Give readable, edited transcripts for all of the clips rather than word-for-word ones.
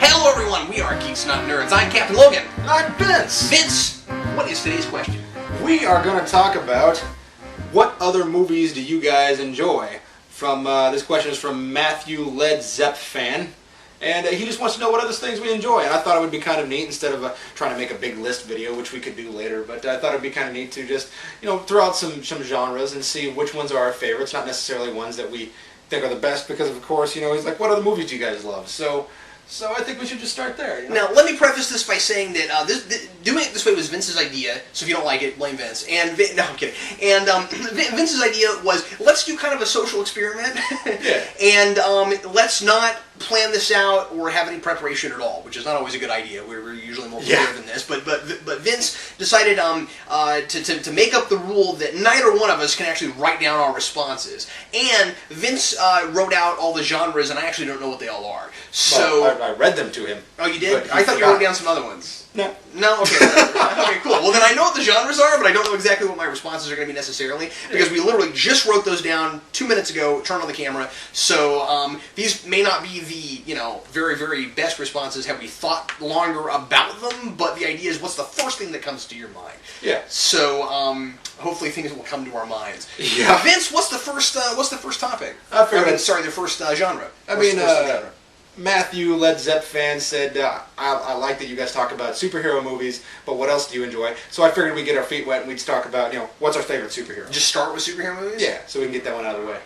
Hello everyone, we are Geeks Not Nerds. I'm Captain Logan. And I'm Vince. Vince, what is today's question? We are going to talk about what other movies do you guys enjoy? This question is from Matthew Led Zepp fan. And he just wants to know what other things we enjoy. And I thought it would be kind of neat instead of trying to make a big list video, which we could do later. But I thought it would be kind of neat to just, throw out some genres and see which ones are our favorites. Not necessarily ones that we think are the best because, of course, he's like, what other movies do you guys love? So I think we should just start there. Now, let me preface this by saying that doing it this way was Vince's idea, so if you don't like it, blame Vince. No, I'm kidding. And Vince's idea was, let's do kind of a social experiment, yeah. And let's not plan this out or have any preparation at all, which is not always a good idea. We're usually more prepared than this. But Vince decided to make up the rule that neither one of us can actually write down our responses. And Vince wrote out all the genres, and I actually don't know what they all are. So well, I read them to him. Oh, you did? I thought you wrote down some other ones. No. No? Okay. Okay, cool. Well, then I know what the genres are, but I don't know exactly what my responses are going to be necessarily, because we literally just wrote those down 2 minutes ago, turned on the camera, so these may not be the, very, very best responses had we thought longer about them, but the idea is what's the first thing that comes to your mind. Yeah. So, hopefully things will come to our minds. Yeah. Vince, what's the first topic? The first genre. Matthew Led Zepp fan said, I like that you guys talk about superhero movies, but what else do you enjoy? So I figured we'd get our feet wet and we'd talk about, what's our favorite superhero? Just start with superhero movies? Yeah, so we can get that one out of the way.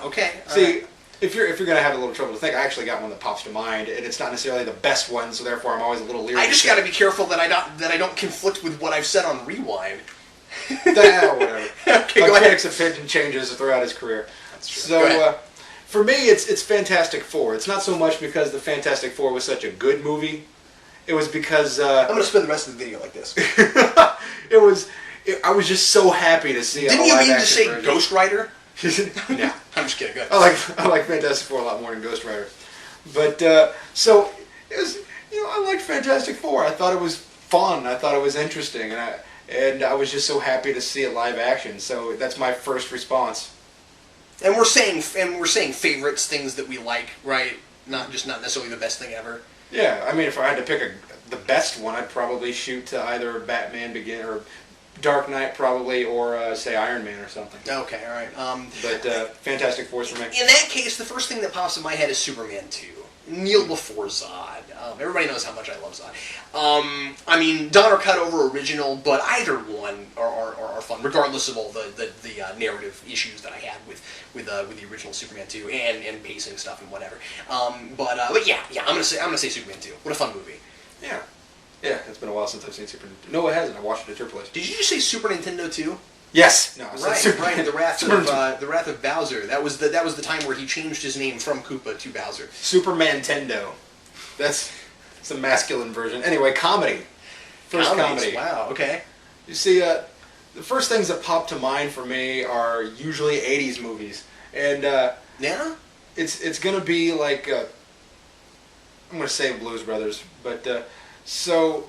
Okay. See, if you're going to have a little trouble to think, I actually got one that pops to mind, and it's not necessarily the best one, so therefore I'm always a little leery. I just got to be careful that I don't conflict with what I've said on Rewind. Whatever. Okay, go ahead. Takes opinion changes throughout his career. That's true. So, for me, it's Fantastic Four. It's not so much because the Fantastic Four was such a good movie. It was because... I'm going to spend the rest of the video like this. I was just so happy to see Didn't you mean to say Ghost Rider? No. I'm just kidding. Go ahead. I like Fantastic Four a lot more than Ghost Rider. But, so, it was... I liked Fantastic Four. I thought it was fun. I thought it was interesting. And I was just so happy to see it live action. So that's my first response. And we're saying favorites, things that we like, right? Not necessarily the best thing ever. Yeah, I mean, if I had to pick the best one, I'd probably shoot to either Batman or Dark Knight, probably, or say Iron Man or something. Okay, all right. But Fantastic Four's for me. In that case, the first thing that pops in my head is Superman 2. Kneel before Zod. Everybody knows how much I love Zod. I mean, done or cut over original, but either one are fun, regardless of all the narrative issues that I had with the original Superman 2 and pacing stuff and whatever. But yeah, I'm gonna say Superman 2. What a fun movie. Yeah, it's been a while since I've seen Super Nintendo. No, it hasn't. I watched it at your place. Did you just say Super Nintendo 2? Yes. No, right. The Wrath of Bowser. That was the time where he changed his name from Koopa to Bowser. Super Nintendo. It's a masculine version. Anyway, comedy. First comedy. Wow. Okay. You see, the first things that pop to mind for me are usually '80s movies, and yeah, it's gonna be like I'm gonna say Blues Brothers, but so.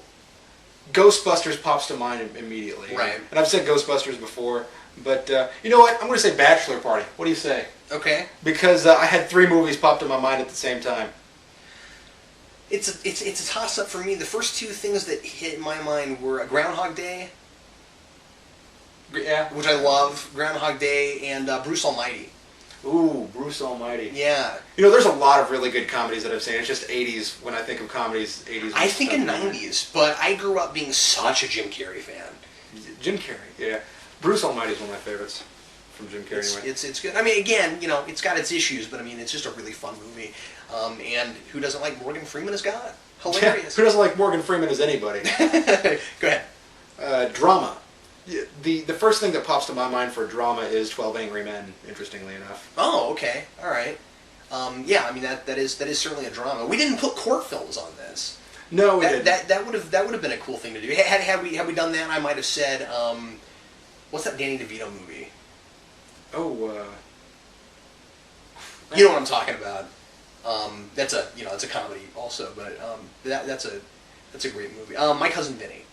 Ghostbusters pops to mind immediately. Right. And I've said Ghostbusters before, but you know what? I'm going to say Bachelor Party. What do you say? Okay. Because I had 3 movies popped in my mind at the same time. It's a toss-up for me. The first 2 things that hit my mind were Groundhog Day. Yeah. Which I love. Groundhog Day and Bruce Almighty. Ooh, Bruce Almighty. Yeah. There's a lot of really good comedies that I've seen. It's just 80s. When I think of comedies, 80s. I think in 90s, but I grew up being such a Jim Carrey fan. Jim Carrey, yeah. Bruce Almighty is one of my favorites from Jim Carrey. Anyway. It's good. I mean, again, it's got its issues, but I mean, it's just a really fun movie. And who doesn't like Morgan Freeman as God? Hilarious. Who doesn't like Morgan Freeman as anybody? Go ahead. Drama. The first thing that pops to my mind for drama is 12 Angry Men, interestingly enough. Oh, okay. All right. Yeah, I mean, that is certainly a drama. We didn't put court films on this. No, we didn't. That would have been a cool thing to do. Had we done that, I might have said, what's that Danny DeVito movie? Oh, you know what I'm talking about. That's a comedy also, but that's a great movie. My Cousin Vinny.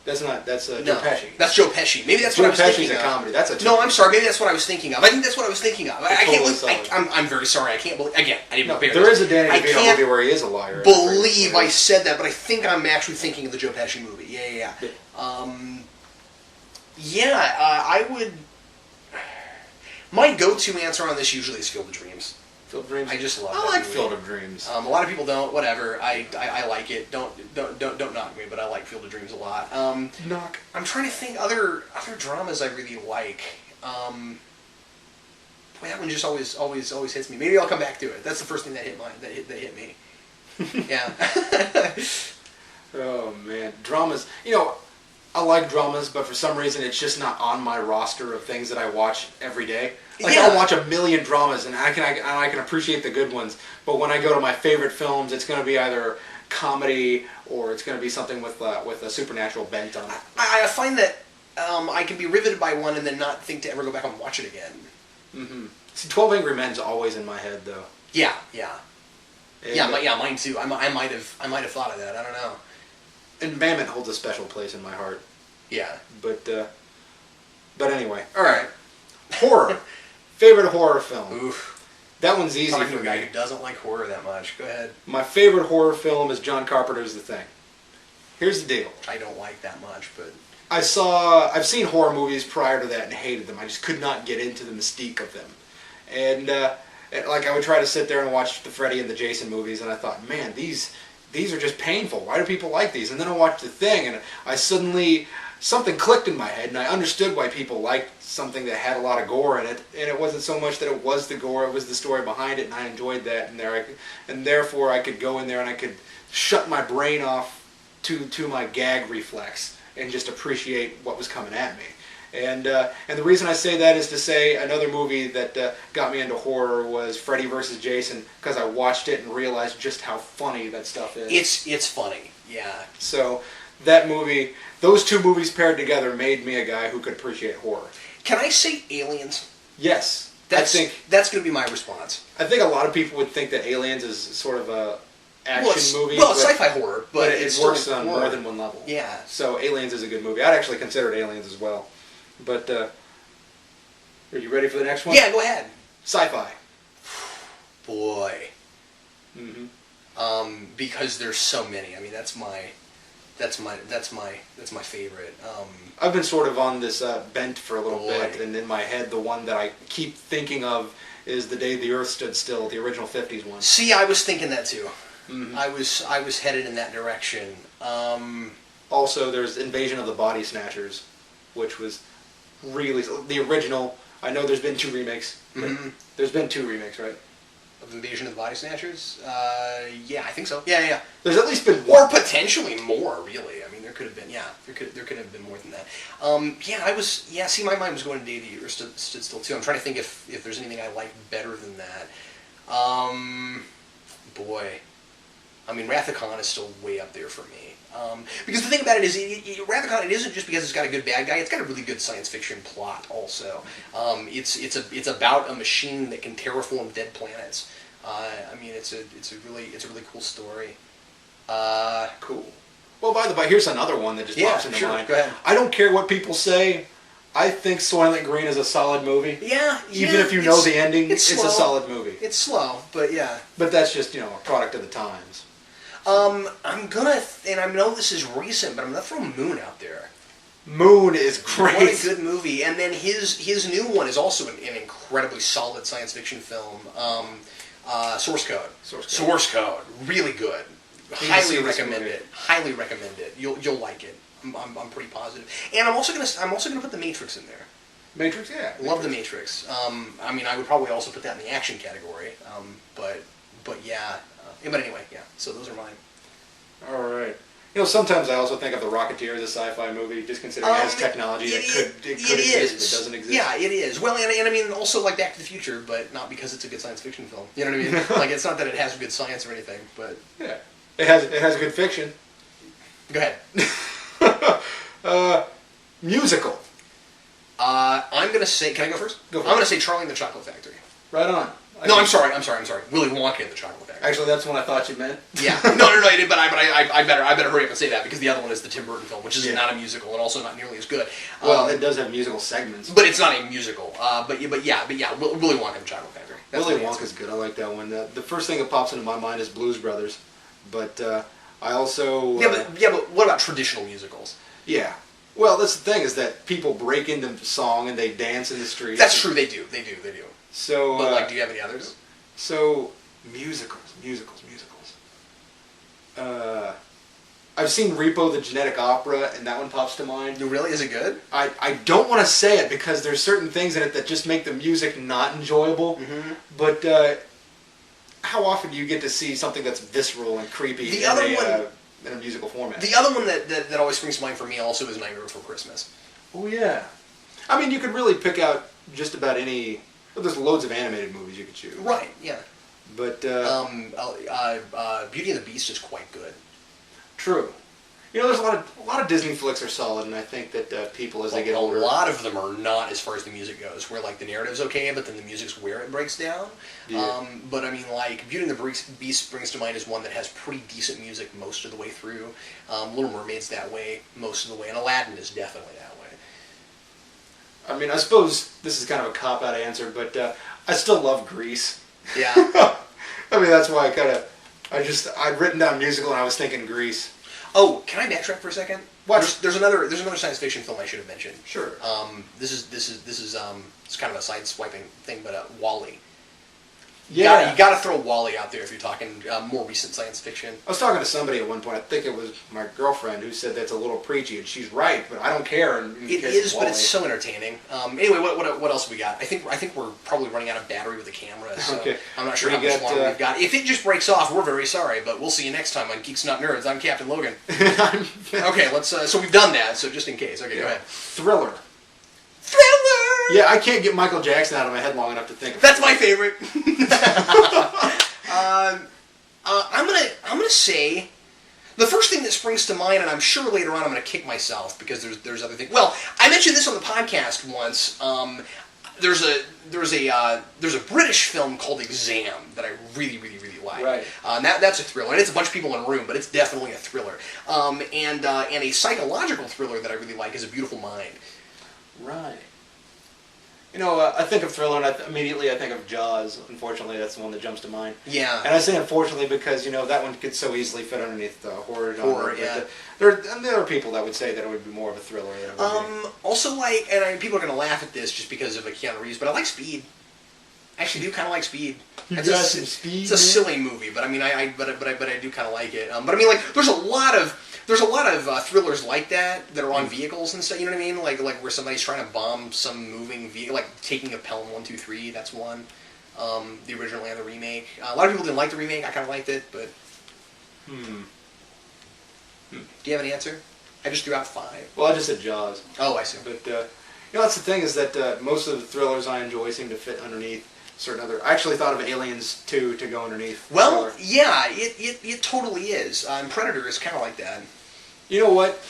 That's not. That's No, Joe Pesci. that's Joe Pesci. Maybe that's what I was Joe thinking Pesci's a of. comedy. That's a No, I'm sorry. Maybe that's what I was thinking of. I think that's what I was thinking of. I can't Totally believe. I'm very sorry. I can't believe. Again, I didn't No, prepare. there this. is a Danny I DeVito can't movie where he is a liar. believe I said that, but I think I'm actually thinking of the Joe Pesci movie. Yeah. I would. My go-to answer on this usually is Field of Dreams. Field of Dreams. I just love. I that like movie. Field of Dreams. A lot of people don't. Whatever. I like it. Don't knock me, but I like Field of Dreams a lot. Knock. I'm trying to think other dramas I really like. Boy, that one just always hits me. Maybe I'll come back to it. That's the first thing that hit me. Yeah. Oh man, dramas. You know, I like dramas, but for some reason it's just not on my roster of things that I watch every day. Like Yeah. I'll watch a million dramas and I can appreciate the good ones, but when I go to my favorite films, it's going to be either comedy or it's going to be something with a supernatural bent on it. I find that I can be riveted by one and then not think to ever go back and watch it again. Mm-hmm. See, 12 Angry Men's always in my head though. Yeah. And, Mine too. I might have thought of that. I don't know. And Mammoth holds a special place in my heart. Yeah. But anyway, All right. horror. Favorite horror film. Oof. That one's easy Talking for to a guy me. who doesn't like horror that much. Go ahead. My favorite horror film is John Carpenter's The Thing. Here's the deal. I don't like that much, but I've seen horror movies prior to that and hated them. I just could not get into the mystique of them. And like I would try to sit there and watch the Freddy and the Jason movies, and I thought, man, these are just painful. Why do people like these? And then I watched The Thing, and I suddenly something clicked in my head, and I understood why people liked something that had a lot of gore in it. And it wasn't so much that it was the gore; it was the story behind it, and I enjoyed that. And therefore, I could go in there and I could shut my brain off to my gag reflex and just appreciate what was coming at me. And the reason I say that is to say another movie that got me into horror was Freddy vs. Jason, because I watched it and realized just how funny that stuff is. it's funny. Yeah. So that movie, those two movies paired together made me a guy who could appreciate horror. Can I say Aliens? Yes. That's going to be my response. I think a lot of people would think that Aliens is sort of a action movie. Well, it's sci-fi horror, but it works on more than one level. Yeah. So Aliens is a good movie. I'd actually consider Aliens as well. But, are you ready for the next one? Yeah, go ahead. Sci-fi. Boy. Mm-hmm. Because there's so many. I mean, that's my favorite. I've been sort of on this bent for a little Boy. bit, and in my head, the one that I keep thinking of is The Day the Earth Stood Still, the original 50s one. See, I was thinking that too. Mm-hmm. I was headed in that direction. Also, there's Invasion of the Body Snatchers, which was really the original. I know there's been two remakes. Mhm. There's been two remakes, right? Of Invasion of the Body Snatchers? Yeah, I think so. Yeah. There's at least been Or one. potentially more, really. I mean, there could have been, there could have been more than that. See, my mind was going to Day the Earth Stood Still, too. I'm trying to think if there's anything I like better than that. Boy. I mean, Wrath of Khan is still way up there for me. Because the thing about it is, Wrath of Khan, it isn't just because it's got a good bad guy, it's got a really good science fiction plot, also. It's about a machine that can terraform dead planets. I mean, it's a really cool story. Cool. Well, by the way, here's another one that just pops into mind. Go ahead. I don't care what people say. I think Soylent Green is a solid movie. Yeah. Even if you know the ending, it's a slow. solid movie. It's slow, but yeah. But that's just, a product of the times. I'm gonna, and I know this is recent, but I'm gonna throw Moon out there. Moon is great. What a good movie. And then his new one is also an incredibly solid science fiction film. Source Code. Source Code. Really good. Highly recommend it. Highly recommend it. You'll like it. I'm pretty positive. And I'm also gonna put The Matrix in there. Matrix, yeah. Love The Matrix. I mean, I would probably also put that in the action category. But yeah. But anyway, yeah. So those are mine. All right. Sometimes I also think of The Rocketeer as a sci-fi movie, just considering it has technology that could exist but doesn't exist. Yeah, it is. Well, and I mean, also like Back to the Future, but not because it's a good science fiction film. You know what I mean? Like, it's not that it has good science or anything, but yeah, it has good fiction. Go ahead. Musical. I'm gonna say. Can I go first? Go for I'm it. gonna say Charlie and the Chocolate Factory. Right on. No, I'm sorry. Willy Wonka and the Chocolate Factory. Actually, that's what I thought you meant. Yeah. No, I did, but I better hurry up and say that because the other one is the Tim Burton film, which is not a musical and also not nearly as good. Well, it does have musical segments, but it's not a musical. But yeah, Willy Wonka and the Chocolate Factory. Willy Wonka's good. I like that one. The first thing that pops into my mind is Blues Brothers, but I also but what about traditional musicals? Yeah. Well, that's the thing is that people break into song and they dance in the streets. That's true. They do. So, but do you have any others? So, musicals. I've seen Repo the Genetic Opera, and that one pops to mind. Really? Is it good? I don't want to say it because there's certain things in it that just make the music not enjoyable. Mm-hmm. But how often do you get to see something that's visceral and creepy in a musical format? The other one that always springs to mind for me also is Nightmare Before Christmas. Oh, yeah. I mean, you could really pick out just about any... Well, there's loads of animated movies you could choose. Right, yeah. But, Beauty and the Beast is quite good. True. You know, there's a lot of Disney flicks are solid, and I think that people, as they get older... A lot of them are not as far as the music goes, where, like, the narrative's okay, but then the music's where it breaks down. Yeah. But, I mean, like, Beauty and the Beast springs to mind as one that has pretty decent music most of the way through. Little Mermaid's that way most of the way, and Aladdin is definitely that way. I mean, I suppose this is kind of a cop-out answer, but I still love Grease. Yeah. I mean, that's why I'd written down musical and I was thinking Grease. Oh, can I backtrack for a second? What? There's another science fiction film I should have mentioned. Sure. This is it's kind of a side-swiping thing, but WALL-E. Yeah. You gotta throw WALL-E out there if you're talking more recent science fiction. I was talking to somebody at one point, I think it was my girlfriend, who said that's a little preachy, and she's right, but I don't care. It is, but it's so entertaining. Anyway, what else have we got? I think we're probably running out of battery with the camera, so okay. I'm not sure how much longer we've got. If it just breaks off, we're very sorry, but we'll see you next time on Geeks Not Nerds. I'm Captain Logan. Okay, let's. So we've done that. So just in case, okay, go ahead. Thriller. Yeah, I can't get Michael Jackson out of my head long enough to think of That's my favorite. I'm gonna say the first thing that springs to mind, and I'm sure later on I'm gonna kick myself because there's other things. Well, I mentioned this on the podcast once. There's a British film called Exam that I really like. Right. That's a thriller, and it's a bunch of people in a room, but it's definitely a thriller. And a psychological thriller that I really like is A Beautiful Mind. Right. You know, I think of thriller, and immediately I think of Jaws. Unfortunately, that's the one that jumps to mind. Yeah. And I say unfortunately because, you know, that one could so easily fit underneath the horror genre. Horror, yeah. There are people that would say that it would be more of a thriller than it would be. Also, like, and people are going to laugh at this just because of Keanu Reeves, but I like Speed. I actually do kind of like Speed. It's a silly movie, but I mean, I do kind of like it. But I mean, like, there's a lot of thrillers like that are on vehicles and stuff. You know what I mean? Like where somebody's trying to bomb some moving vehicle, like Taking of Pelham 1, 2, 3. That's one. The original and the remake. A lot of people didn't like the remake. I kind of liked it, but. Do you have an answer? I just threw out 5. Well, I just said Jaws. Oh, I see. But you know, that's the thing is that most of the thrillers I enjoy seem to fit underneath certain other. I actually thought of Aliens 2 to go underneath. Well, yeah, it totally is. And Predator is kind of like that. You know what?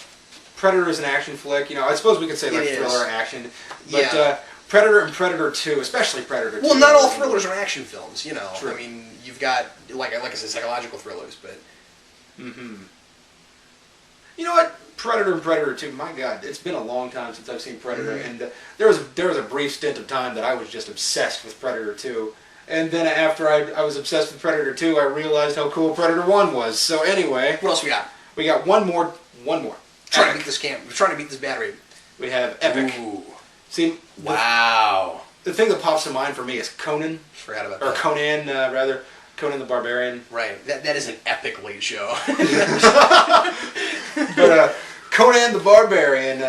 Predator is an action flick. You know, I suppose we could say like thriller action, but Predator and Predator 2, especially Predator 2. Well, not all thrillers are action films. You know, True. I mean, you've got like I said, psychological thrillers, but. You know what? Predator and Predator 2, my God, it's been a long time since I've seen Predator, and there was a brief stint of time that I was just obsessed with Predator 2, and then after I was obsessed with Predator 2, I realized how cool Predator 1 was. So anyway... What else we got? We got one more. Trying to beat this We're trying to beat this battery. We have Epic. Ooh. See... Wow. The thing that pops to mind for me is Conan. Forgot about that. Or Conan, rather. Conan the Barbarian. Right. That is an epic late show. But Conan the Barbarian,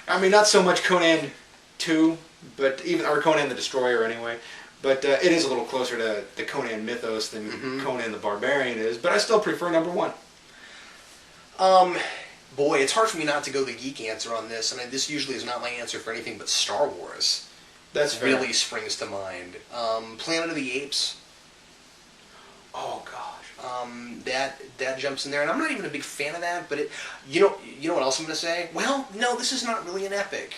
I mean, not so much Conan 2, or Conan the Destroyer anyway, but it is a little closer to the Conan mythos than Conan the Barbarian is, but I still prefer number 1. Boy, it's hard for me not to go the geek answer on this, and this usually is not my answer for anything but Star Wars. That's really springs to mind. Planet of the Apes. Oh gosh. That jumps in there, and I'm not even a big fan of that. But you know what else I'm going to say? Well, no, this is not really an epic.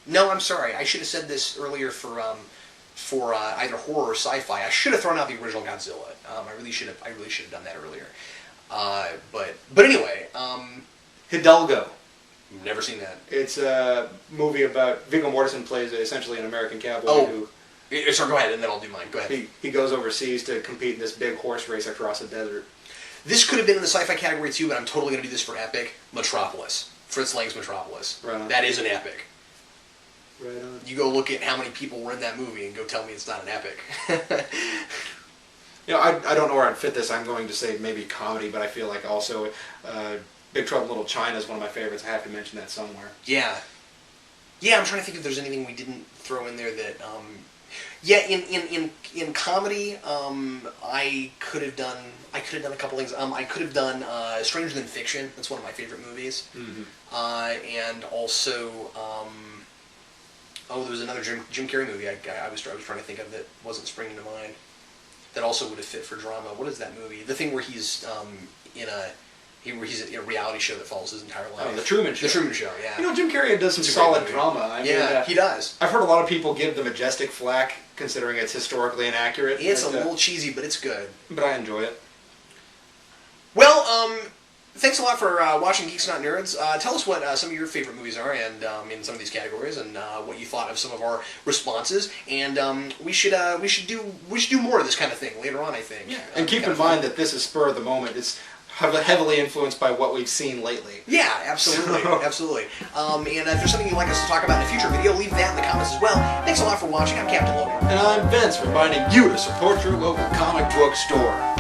No, I'm sorry. I should have said this earlier for for either horror or sci-fi. I should have thrown out the original Godzilla. I really should have done that earlier. But anyway, Hidalgo. never seen that. It's a movie about Viggo Mortensen plays essentially an American cowboy who Sorry, go ahead, and then I'll do mine. Go ahead. he goes overseas to compete in this big horse race across the desert. This could have been in the sci-fi category too, but I'm totally going to do this for epic. Metropolis. Fritz Lang's Metropolis. Right on. That is an epic. Right on. You go look at how many people were in that movie and go tell me it's not an epic. You know, I don't know where I'd fit this. I'm going to say maybe comedy, but I feel like also Big Trouble in Little China is one of my favorites. I have to mention that somewhere. Yeah. Yeah, I'm trying to think if there's anything we didn't throw in there that... Yeah, in comedy, I could have done a couple things. I could have done Stranger Than Fiction. That's one of my favorite movies. Mm-hmm. And also, there was another Jim Carrey movie I was trying to think of that wasn't springing to mind. That also would have fit for drama. What is that movie? The thing where he's in a reality show that follows his entire life. Oh, The Truman Show. The Truman Show, yeah. You know, Jim Carrey does some solid drama. I mean, he does. I've heard a lot of people give The Majestic flack, considering it's historically inaccurate. It's a little cheesy, but it's good. But I enjoy it. Well, thanks a lot for watching Geeks Not Nerds. Tell us what some of your favorite movies are, and in some of these categories, and what you thought of some of our responses. And we should do more of this kind of thing later on, I think. Yeah. And keep in mind that this is spur of the moment. It's heavily influenced by what we've seen lately. Yeah, absolutely, absolutely. And if there's something you'd like us to talk about in a future video, leave that in the comments as well. Thanks a lot for watching. I'm Captain Logan. And I'm Vince, reminding you to support your local comic book store.